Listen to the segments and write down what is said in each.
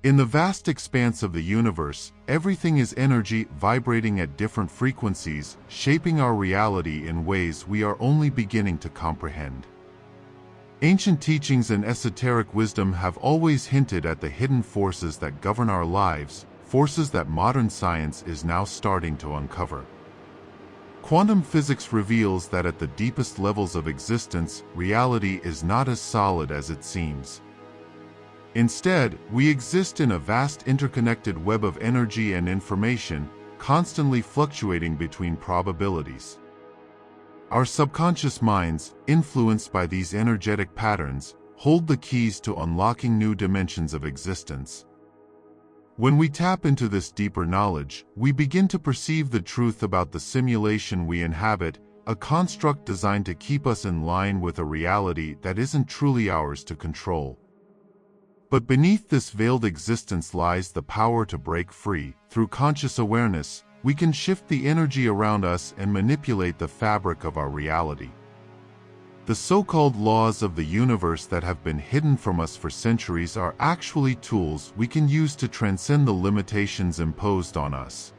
In the vast expanse of the universe, everything is energy vibrating at different frequencies, shaping our reality in ways we are only beginning to comprehend. Ancient teachings and esoteric wisdom have always hinted at the hidden forces that govern our lives, forces that modern science is now starting to uncover. Quantum physics reveals that at the deepest levels of existence, reality is not as solid as it seems. Instead, we exist in a vast interconnected web of energy and information, constantly fluctuating between probabilities. Our subconscious minds, influenced by these energetic patterns, hold the keys to unlocking new dimensions of existence. When we tap into this deeper knowledge, we begin to perceive the truth about the simulation we inhabit, a construct designed to keep us in line with a reality that isn't truly ours to control. But beneath this veiled existence lies the power to break free. Through conscious awareness, we can shift the energy around us and manipulate the fabric of our reality. The so-called laws of the universe that have been hidden from us for centuries are actually tools we can use to transcend the limitations imposed on us.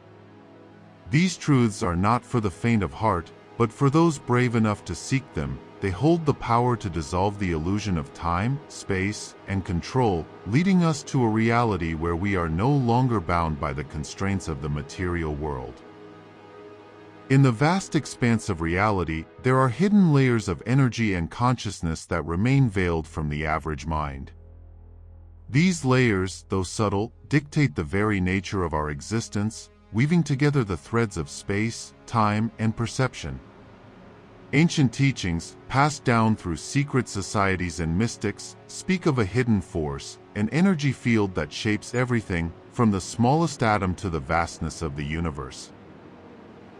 These truths are not for the faint of heart, but for those brave enough to seek them. They hold the power to dissolve the illusion of time, space, and control, leading us to a reality where we are no longer bound by the constraints of the material world. In the vast expanse of reality, there are hidden layers of energy and consciousness that remain veiled from the average mind. These layers, though subtle, dictate the very nature of our existence, weaving together the threads of space, time, and perception. Ancient teachings, passed down through secret societies and mystics, speak of a hidden force, an energy field that shapes everything, from the smallest atom to the vastness of the universe.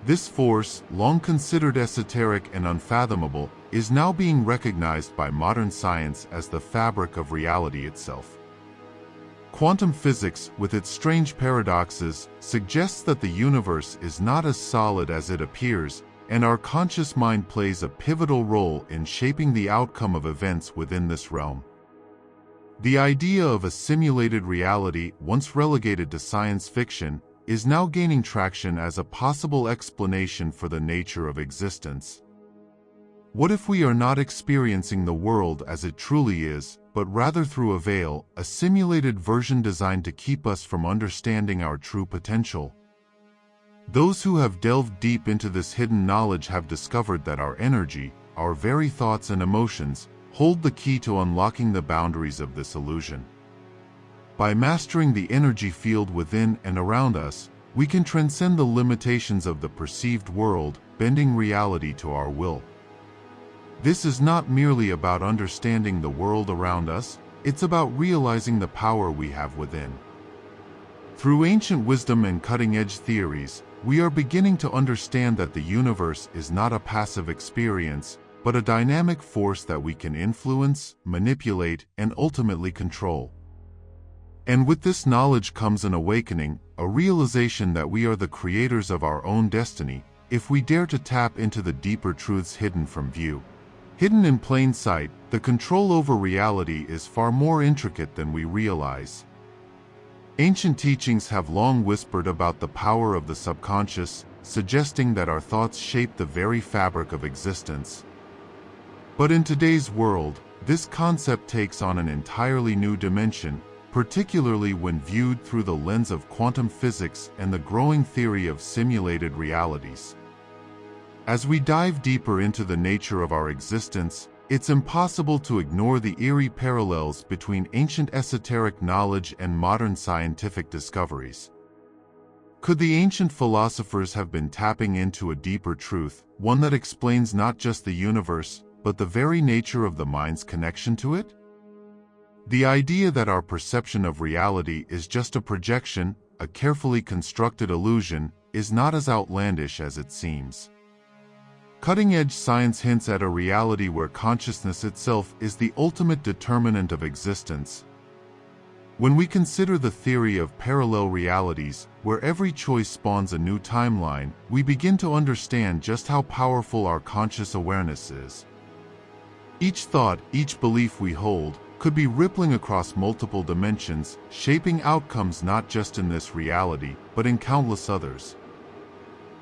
This force, long considered esoteric and unfathomable, is now being recognized by modern science as the fabric of reality itself. Quantum physics, with its strange paradoxes, suggests that the universe is not as solid as it appears, and our conscious mind plays a pivotal role in shaping the outcome of events within this realm. The idea of a simulated reality, once relegated to science fiction, is now gaining traction as a possible explanation for the nature of existence. What if we are not experiencing the world as it truly is, but rather through a veil, a simulated version designed to keep us from understanding our true potential? Those who have delved deep into this hidden knowledge have discovered that our energy, our very thoughts and emotions, hold the key to unlocking the boundaries of this illusion. By mastering the energy field within and around us, we can transcend the limitations of the perceived world, bending reality to our will. This is not merely about understanding the world around us, it's about realizing the power we have within. Through ancient wisdom and cutting-edge theories, we are beginning to understand that the universe is not a passive experience, but a dynamic force that we can influence, manipulate, and ultimately control. And with this knowledge comes an awakening, a realization that we are the creators of our own destiny, if we dare to tap into the deeper truths hidden from view. Hidden in plain sight, the control over reality is far more intricate than we realize. Ancient teachings have long whispered about the power of the subconscious, suggesting that our thoughts shape the very fabric of existence. But in today's world, this concept takes on an entirely new dimension, particularly when viewed through the lens of quantum physics and the growing theory of simulated realities. As we dive deeper into the nature of our existence, it's impossible to ignore the eerie parallels between ancient esoteric knowledge and modern scientific discoveries. Could the ancient philosophers have been tapping into a deeper truth, one that explains not just the universe, but the very nature of the mind's connection to it? The idea that our perception of reality is just a projection, a carefully constructed illusion, is not as outlandish as it seems. Cutting-edge science hints at a reality where consciousness itself is the ultimate determinant of existence. When we consider the theory of parallel realities, where every choice spawns a new timeline, we begin to understand just how powerful our conscious awareness is. Each thought, each belief we hold, could be rippling across multiple dimensions, shaping outcomes not just in this reality, but in countless others.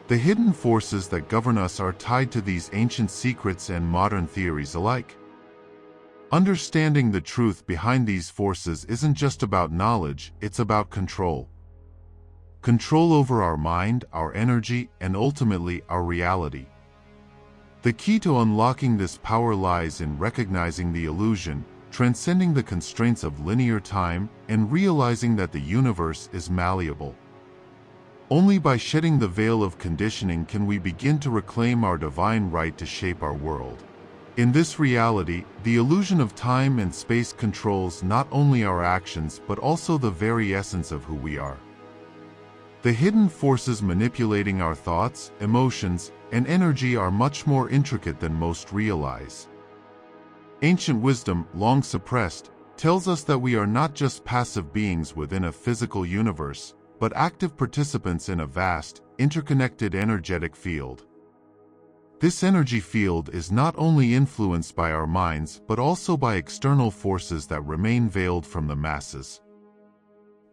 The hidden forces that govern us are tied to these ancient secrets and modern theories alike. Understanding the truth behind these forces isn't just about knowledge, it's about control. Control over our mind, our energy, and ultimately our reality. The key to unlocking this power lies in recognizing the illusion, transcending the constraints of linear time, and realizing that the universe is malleable. Only by shedding the veil of conditioning can we begin to reclaim our divine right to shape our world. In this reality, the illusion of time and space controls not only our actions but also the very essence of who we are. The hidden forces manipulating our thoughts, emotions, and energy are much more intricate than most realize. Ancient wisdom, long suppressed, tells us that we are not just passive beings within a physical universe, but active participants in a vast, interconnected energetic field. This energy field is not only influenced by our minds but also by external forces that remain veiled from the masses.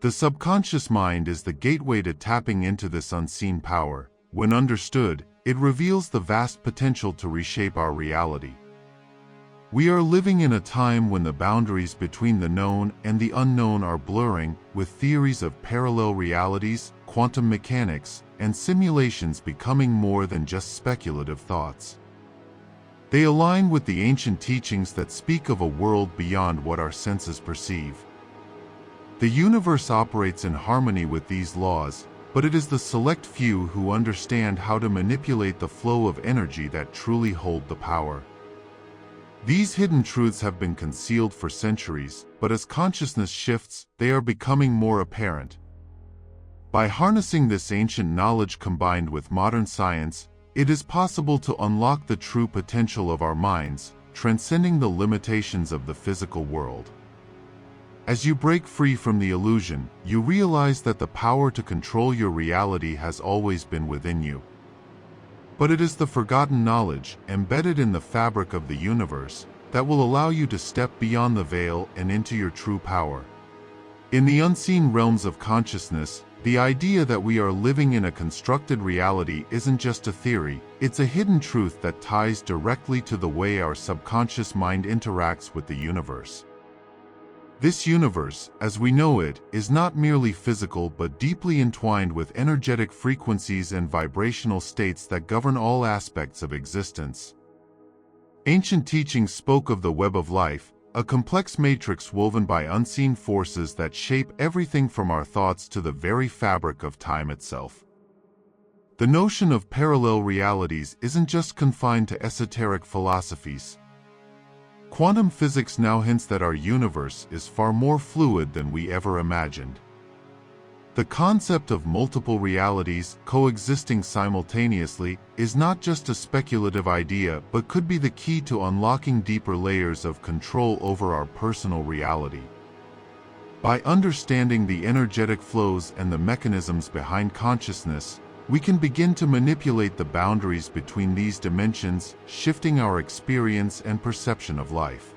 The subconscious mind is the gateway to tapping into this unseen power. When understood, it reveals the vast potential to reshape our reality. We are living in a time when the boundaries between the known and the unknown are blurring, with theories of parallel realities, quantum mechanics, and simulations becoming more than just speculative thoughts. They align with the ancient teachings that speak of a world beyond what our senses perceive. The universe operates in harmony with these laws, but it is the select few who understand how to manipulate the flow of energy that truly hold the power. These hidden truths have been concealed for centuries, but as consciousness shifts, they are becoming more apparent. By harnessing this ancient knowledge combined with modern science, it is possible to unlock the true potential of our minds, transcending the limitations of the physical world. As you break free from the illusion, you realize that the power to control your reality has always been within you. But it is the forgotten knowledge, embedded in the fabric of the universe, that will allow you to step beyond the veil and into your true power. In the unseen realms of consciousness, the idea that we are living in a constructed reality isn't just a theory, it's a hidden truth that ties directly to the way our subconscious mind interacts with the universe. This universe, as we know it, is not merely physical but deeply entwined with energetic frequencies and vibrational states that govern all aspects of existence. Ancient teachings spoke of the web of life, a complex matrix woven by unseen forces that shape everything from our thoughts to the very fabric of time itself. The notion of parallel realities isn't just confined to esoteric philosophies. Quantum physics now hints that our universe is far more fluid than we ever imagined. The concept of multiple realities coexisting simultaneously is not just a speculative idea but could be the key to unlocking deeper layers of control over our personal reality. By understanding the energetic flows and the mechanisms behind consciousness, we can begin to manipulate the boundaries between these dimensions, shifting our experience and perception of life.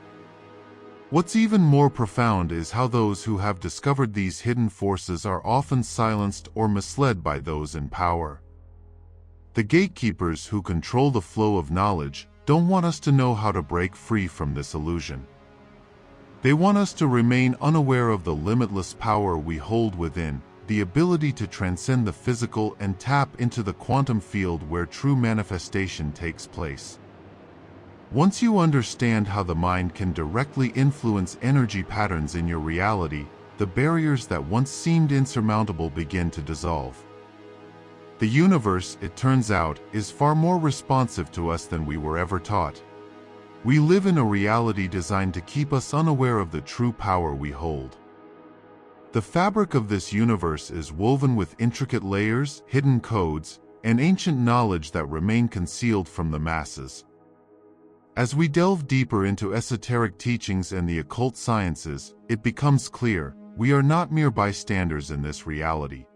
What's even more profound is how those who have discovered these hidden forces are often silenced or misled by those in power. The gatekeepers who control the flow of knowledge don't want us to know how to break free from this illusion. They want us to remain unaware of the limitless power we hold within, the ability to transcend the physical and tap into the quantum field where true manifestation takes place. Once you understand how the mind can directly influence energy patterns in your reality, the barriers that once seemed insurmountable begin to dissolve. The universe, it turns out, is far more responsive to us than we were ever taught. We live in a reality designed to keep us unaware of the true power we hold. The fabric of this universe is woven with intricate layers, hidden codes, and ancient knowledge that remain concealed from the masses. As we delve deeper into esoteric teachings and the occult sciences, it becomes clear, we are not mere bystanders in this reality.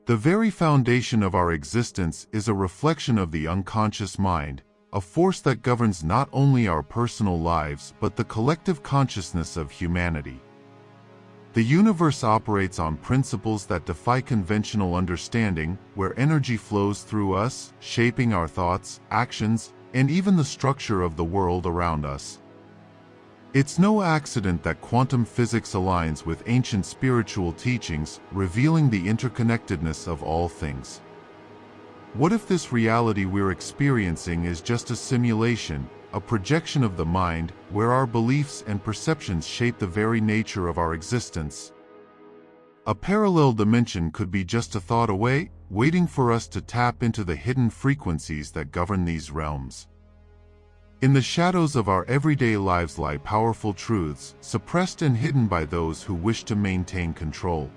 The very foundation of our existence is a reflection of the unconscious mind, a force that governs not only our personal lives but the collective consciousness of humanity. The universe operates on principles that defy conventional understanding, where energy flows through us, shaping our thoughts, actions, and even the structure of the world around us. It's no accident that quantum physics aligns with ancient spiritual teachings, revealing the interconnectedness of all things. What if this reality we're experiencing is just a simulation, a projection of the mind, where our beliefs and perceptions shape the very nature of our existence? A parallel dimension could be just a thought away, waiting for us to tap into the hidden frequencies that govern these realms. In the shadows of our everyday lives lie powerful truths, suppressed and hidden by those who wish to maintain control.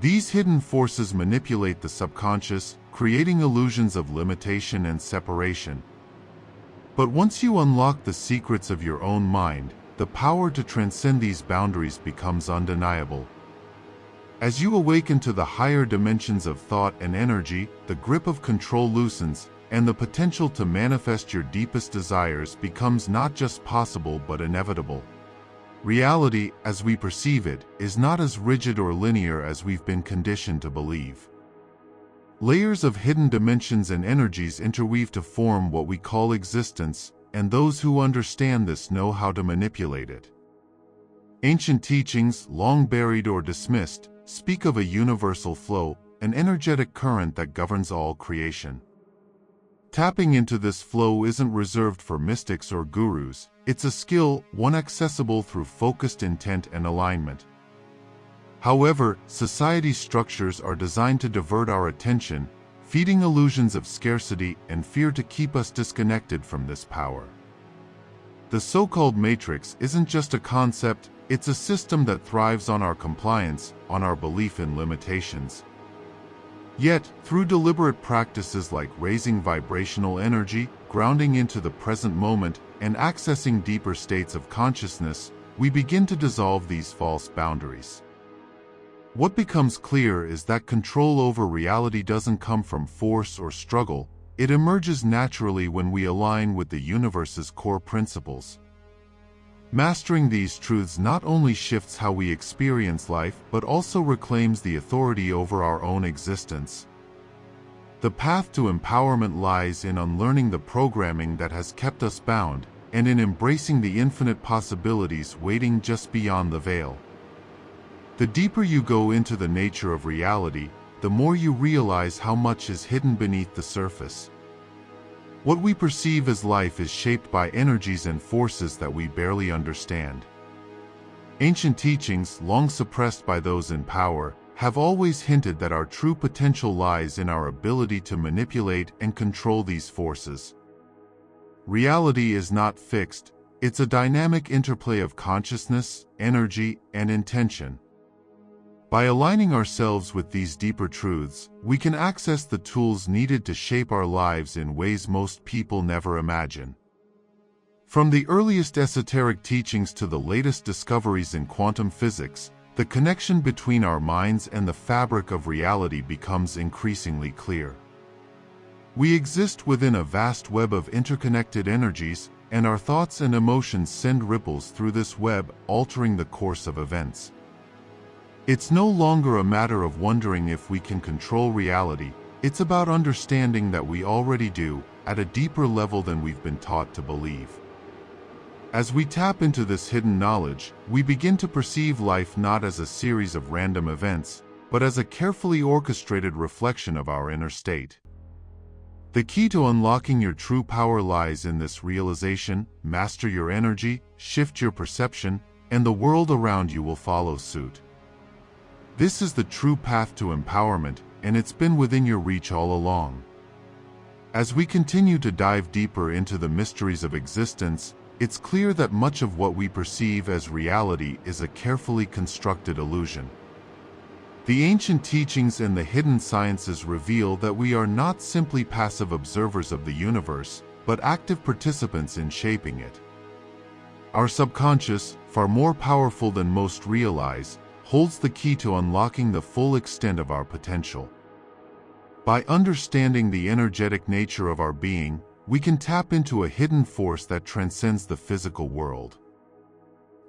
These hidden forces manipulate the subconscious, creating illusions of limitation and separation. But once you unlock the secrets of your own mind, the power to transcend these boundaries becomes undeniable. As you awaken to the higher dimensions of thought and energy, the grip of control loosens, and the potential to manifest your deepest desires becomes not just possible but inevitable. Reality, as we perceive it, is not as rigid or linear as we've been conditioned to believe. Layers of hidden dimensions and energies interweave to form what we call existence, and those who understand this know how to manipulate it. Ancient teachings, long buried or dismissed, speak of a universal flow, an energetic current that governs all creation. Tapping into this flow isn't reserved for mystics or gurus. It's a skill, one accessible through focused intent and alignment. However, society's structures are designed to divert our attention, feeding illusions of scarcity and fear to keep us disconnected from this power. The so-called matrix isn't just a concept, it's a system that thrives on our compliance, on our belief in limitations. Yet, through deliberate practices like raising vibrational energy, grounding into the present moment, and accessing deeper states of consciousness, we begin to dissolve these false boundaries. What becomes clear is that control over reality doesn't come from force or struggle, it emerges naturally when we align with the universe's core principles. Mastering these truths not only shifts how we experience life but also reclaims the authority over our own existence. The path to empowerment lies in unlearning the programming that has kept us bound, and in embracing the infinite possibilities waiting just beyond the veil. The deeper you go into the nature of reality, the more you realize how much is hidden beneath the surface. What we perceive as life is shaped by energies and forces that we barely understand. Ancient teachings, long suppressed by those in power, have always hinted that our true potential lies in our ability to manipulate and control these forces. Reality is not fixed, it's a dynamic interplay of consciousness, energy, and intention. By aligning ourselves with these deeper truths, we can access the tools needed to shape our lives in ways most people never imagine. From the earliest esoteric teachings to the latest discoveries in quantum physics, the connection between our minds and the fabric of reality becomes increasingly clear. We exist within a vast web of interconnected energies, and our thoughts and emotions send ripples through this web, altering the course of events. It's no longer a matter of wondering if we can control reality, it's about understanding that we already do, at a deeper level than we've been taught to believe. As we tap into this hidden knowledge, we begin to perceive life not as a series of random events, but as a carefully orchestrated reflection of our inner state. The key to unlocking your true power lies in this realization: master your energy, shift your perception, and the world around you will follow suit. This is the true path to empowerment, and it's been within your reach all along. As we continue to dive deeper into the mysteries of existence, it's clear that much of what we perceive as reality is a carefully constructed illusion. The ancient teachings and the hidden sciences reveal that we are not simply passive observers of the universe, but active participants in shaping it. Our subconscious, far more powerful than most realize, holds the key to unlocking the full extent of our potential. By understanding the energetic nature of our being, we can tap into a hidden force that transcends the physical world.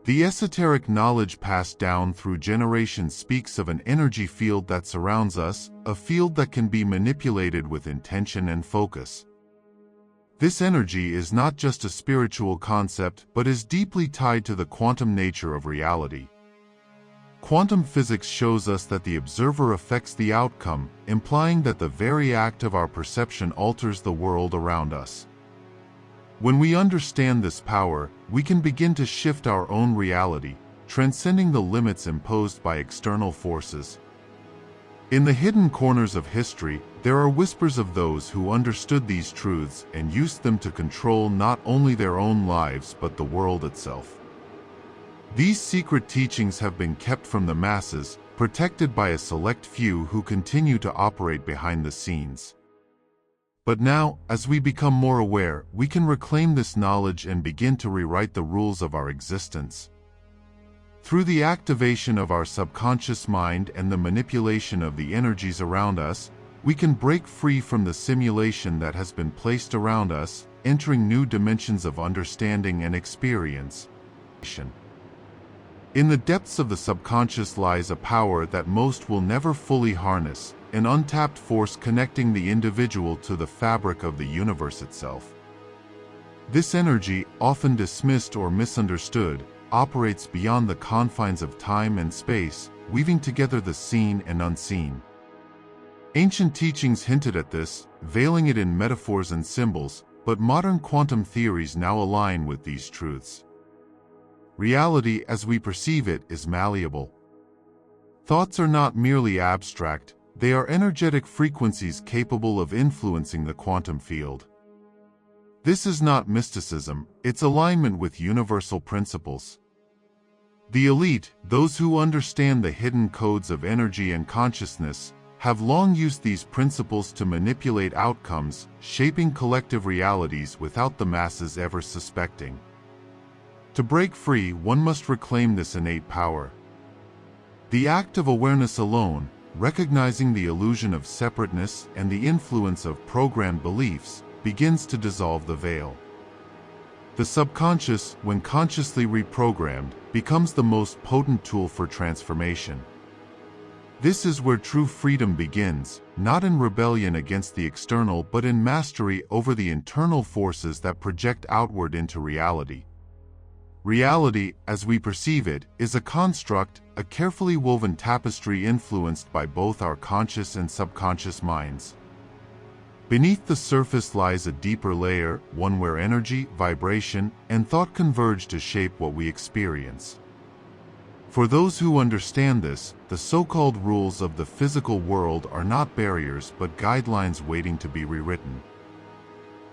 The esoteric knowledge passed down through generations speaks of an energy field that surrounds us, a field that can be manipulated with intention and focus. This energy is not just a spiritual concept, but is deeply tied to the quantum nature of reality. Quantum physics shows us that the observer affects the outcome, implying that the very act of our perception alters the world around us. When we understand this power, we can begin to shift our own reality, transcending the limits imposed by external forces. In the hidden corners of history, there are whispers of those who understood these truths and used them to control not only their own lives but the world itself. These secret teachings have been kept from the masses, protected by a select few who continue to operate behind the scenes. But now, as we become more aware, we can reclaim this knowledge and begin to rewrite the rules of our existence. Through the activation of our subconscious mind and the manipulation of the energies around us, we can break free from the simulation that has been placed around us, entering new dimensions of understanding and experience. In the depths of the subconscious lies a power that most will never fully harness, an untapped force connecting the individual to the fabric of the universe itself. This energy, often dismissed or misunderstood, operates beyond the confines of time and space, weaving together the seen and unseen. Ancient teachings hinted at this, veiling it in metaphors and symbols, but modern quantum theories now align with these truths. Reality, as we perceive it, is malleable. Thoughts are not merely abstract, they are energetic frequencies capable of influencing the quantum field. This is not mysticism, it's alignment with universal principles. The elite, those who understand the hidden codes of energy and consciousness, have long used these principles to manipulate outcomes, shaping collective realities without the masses ever suspecting. To break free, one must reclaim this innate power. The act of awareness alone, recognizing the illusion of separateness and the influence of programmed beliefs, begins to dissolve the veil. The subconscious, when consciously reprogrammed, becomes the most potent tool for transformation. This is where true freedom begins, not in rebellion against the external but in mastery over the internal forces that project outward into reality. Reality, as we perceive it, is a construct, a carefully woven tapestry influenced by both our conscious and subconscious minds. Beneath the surface lies a deeper layer, one where energy, vibration, and thought converge to shape what we experience. For those who understand this, the so-called rules of the physical world are not barriers but guidelines waiting to be rewritten.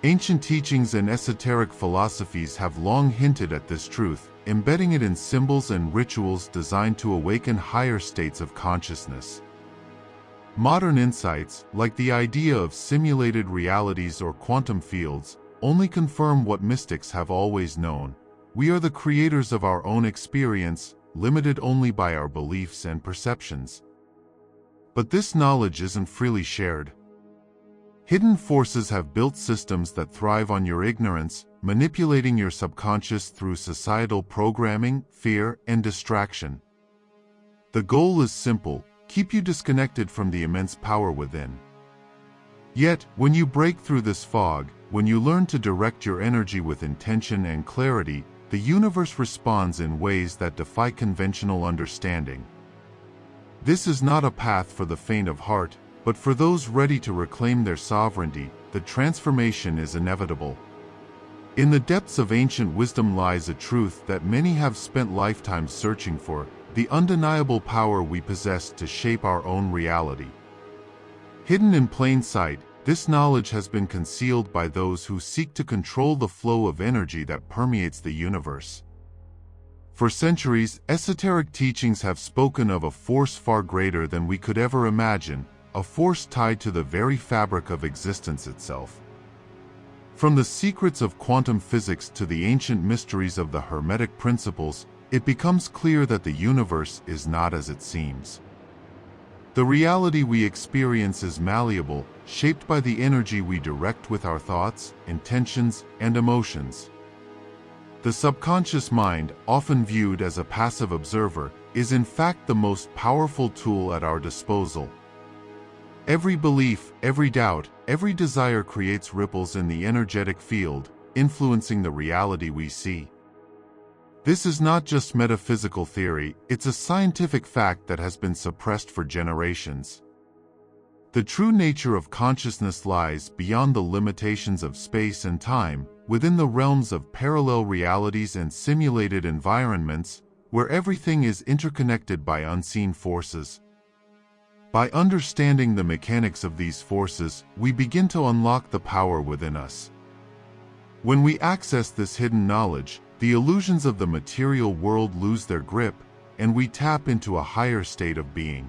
Ancient teachings and esoteric philosophies have long hinted at this truth, embedding it in symbols and rituals designed to awaken higher states of consciousness. Modern insights, like the idea of simulated realities or quantum fields, only confirm what mystics have always known. We are the creators of our own experience, limited only by our beliefs and perceptions. But this knowledge isn't freely shared. Hidden forces have built systems that thrive on your ignorance, manipulating your subconscious through societal programming, fear, and distraction. The goal is simple: keep you disconnected from the immense power within. Yet, when you break through this fog, when you learn to direct your energy with intention and clarity, the universe responds in ways that defy conventional understanding. This is not a path for the faint of heart, but for those ready to reclaim their sovereignty. The transformation is inevitable. In the depths of ancient wisdom lies a truth that many have spent lifetimes searching for: the undeniable power we possess to shape our own reality. Hidden in plain sight, this knowledge has been concealed by those who seek to control the flow of energy that permeates the universe. For centuries, esoteric teachings have spoken of a force far greater than we could ever imagine, a force tied to the very fabric of existence itself. From the secrets of quantum physics to the ancient mysteries of the Hermetic principles, it becomes clear that the universe is not as it seems. The reality we experience is malleable, shaped by the energy we direct with our thoughts, intentions, and emotions. The subconscious mind, often viewed as a passive observer, is in fact the most powerful tool at our disposal. Every belief, every doubt, every desire creates ripples in the energetic field, influencing the reality we see. This is not just metaphysical theory, it's a scientific fact that has been suppressed for generations. The true nature of consciousness lies beyond the limitations of space and time, within the realms of parallel realities and simulated environments, where everything is interconnected by unseen forces. By understanding the mechanics of these forces, we begin to unlock the power within us. When we access this hidden knowledge, the illusions of the material world lose their grip, and we tap into a higher state of being.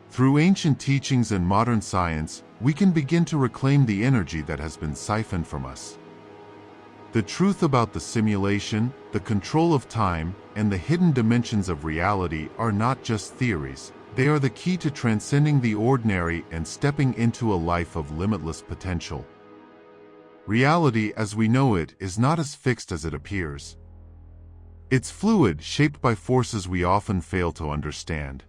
Through ancient teachings and modern science, we can begin to reclaim the energy that has been siphoned from us. The truth about the simulation, the control of time, and the hidden dimensions of reality are not just theories. They are the key to transcending the ordinary and stepping into a life of limitless potential. Reality as we know it is not as fixed as it appears. It's fluid, shaped by forces we often fail to understand.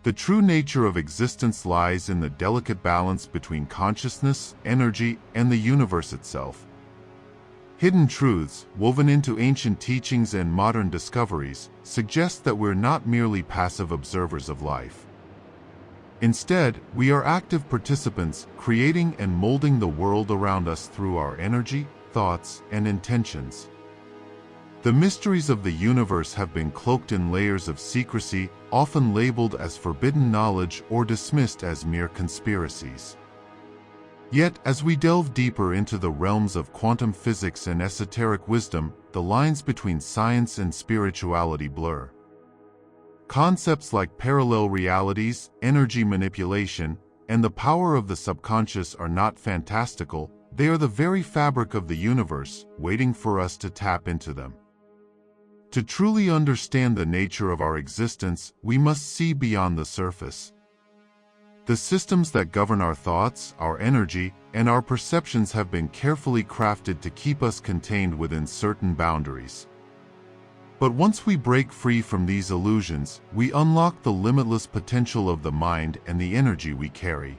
The true nature of existence lies in the delicate balance between consciousness, energy, and the universe itself. Hidden truths, woven into ancient teachings and modern discoveries, suggest that we're not merely passive observers of life. Instead, we are active participants, creating and molding the world around us through our energy, thoughts, and intentions. The mysteries of the universe have been cloaked in layers of secrecy, often labeled as forbidden knowledge or dismissed as mere conspiracies. Yet, as we delve deeper into the realms of quantum physics and esoteric wisdom, the lines between science and spirituality blur. Concepts like parallel realities, energy manipulation, and the power of the subconscious are not fantastical, they are the very fabric of the universe, waiting for us to tap into them. To truly understand the nature of our existence, we must see beyond the surface. The systems that govern our thoughts, our energy, and our perceptions have been carefully crafted to keep us contained within certain boundaries. But once we break free from these illusions, we unlock the limitless potential of the mind and the energy we carry.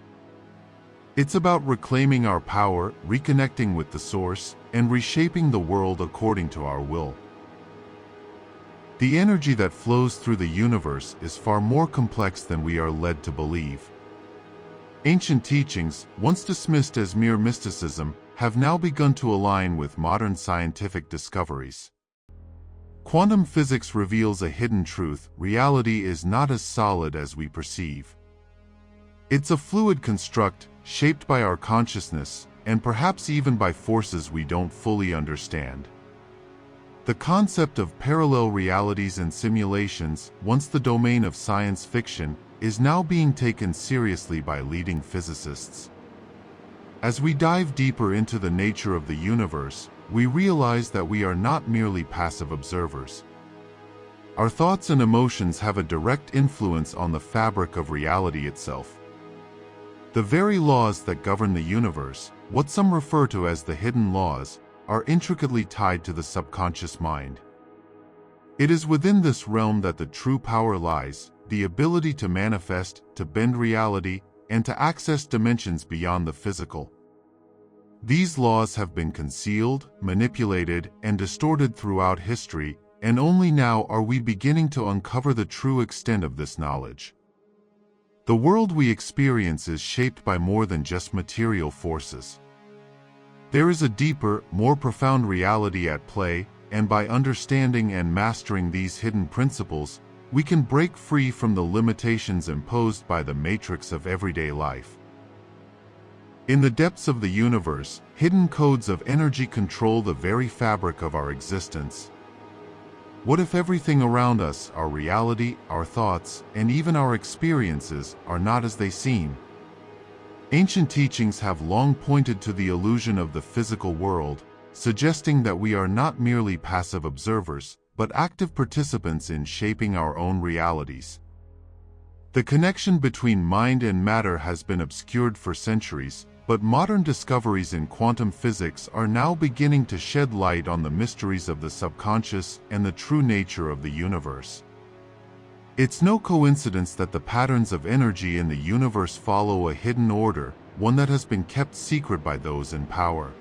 It's about reclaiming our power, reconnecting with the source, and reshaping the world according to our will. The energy that flows through the universe is far more complex than we are led to believe. Ancient teachings, once dismissed as mere mysticism, have now begun to align with modern scientific discoveries. Quantum physics reveals a hidden truth: reality is not as solid as we perceive. It's a fluid construct, shaped by our consciousness, and perhaps even by forces we don't fully understand. The concept of parallel realities and simulations, once the domain of science fiction, is now being taken seriously by leading physicists. As we dive deeper into the nature of the universe, we realize that we are not merely passive observers. Our thoughts and emotions have a direct influence on the fabric of reality itself. The very laws that govern the universe, what some refer to as the hidden laws, are intricately tied to the subconscious mind. It is within this realm that the true power lies, the ability to manifest, to bend reality, and to access dimensions beyond the physical. These laws have been concealed, manipulated, and distorted throughout history, and only now are we beginning to uncover the true extent of this knowledge. The world we experience is shaped by more than just material forces. There is a deeper, more profound reality at play, and by understanding and mastering these hidden principles, we can break free from the limitations imposed by the matrix of everyday life. In the depths of the universe, hidden codes of energy control the very fabric of our existence. What if everything around us, our reality, our thoughts, and even our experiences, are not as they seem? Ancient teachings have long pointed to the illusion of the physical world, suggesting that we are not merely passive observers, but active participants in shaping our own realities. The connection between mind and matter has been obscured for centuries, but modern discoveries in quantum physics are now beginning to shed light on the mysteries of the subconscious and the true nature of the universe. It's no coincidence that the patterns of energy in the universe follow a hidden order, one that has been kept secret by those in power.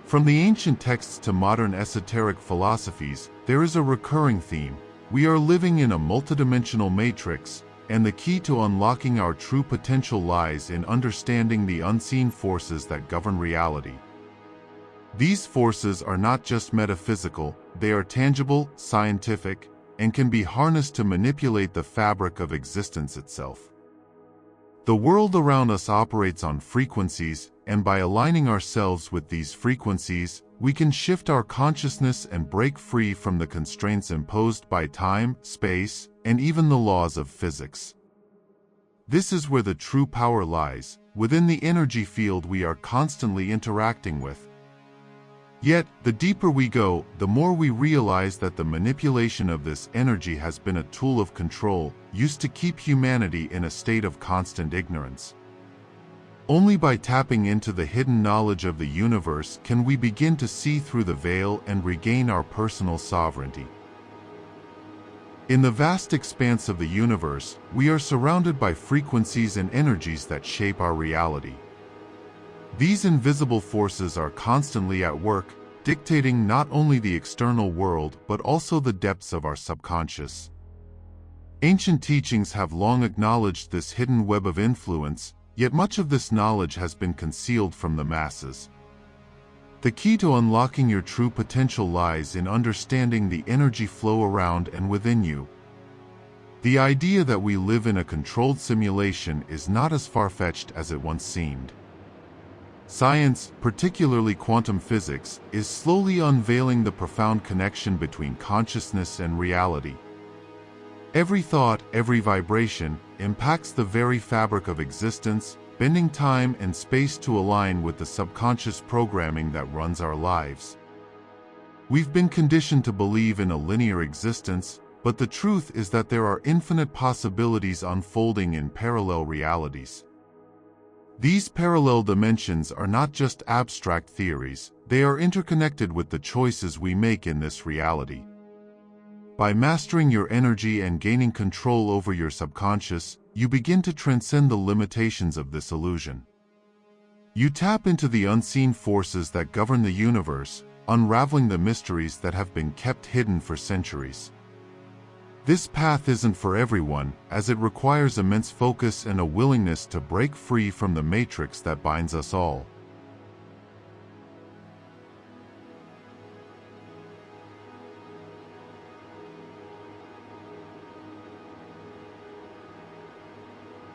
From the ancient texts to modern esoteric philosophies, there is a recurring theme. We are living in a multidimensional matrix, and the key to unlocking our true potential lies in understanding the unseen forces that govern reality. These forces are not just metaphysical, they are tangible, scientific, and can be harnessed to manipulate the fabric of existence itself. The world around us operates on frequencies, and by aligning ourselves with these frequencies, we can shift our consciousness and break free from the constraints imposed by time, space, and even the laws of physics. This is where the true power lies, within the energy field we are constantly interacting with. Yet, the deeper we go, the more we realize that the manipulation of this energy has been a tool of control, used to keep humanity in a state of constant ignorance. Only by tapping into the hidden knowledge of the universe can we begin to see through the veil and regain our personal sovereignty. In the vast expanse of the universe, we are surrounded by frequencies and energies that shape our reality. These invisible forces are constantly at work, dictating not only the external world but also the depths of our subconscious. Ancient teachings have long acknowledged this hidden web of influence, yet much of this knowledge has been concealed from the masses. The key to unlocking your true potential lies in understanding the energy flow around and within you. The idea that we live in a controlled simulation is not as far-fetched as it once seemed. Science, particularly quantum physics, is slowly unveiling the profound connection between consciousness and reality. Every thought, every vibration, impacts the very fabric of existence, bending time and space to align with the subconscious programming that runs our lives. We've been conditioned to believe in a linear existence, but the truth is that there are infinite possibilities unfolding in parallel realities. These parallel dimensions are not just abstract theories, they are interconnected with the choices we make in this reality. By mastering your energy and gaining control over your subconscious, you begin to transcend the limitations of this illusion. You tap into the unseen forces that govern the universe, unraveling the mysteries that have been kept hidden for centuries. This path isn't for everyone, as it requires immense focus and a willingness to break free from the matrix that binds us all.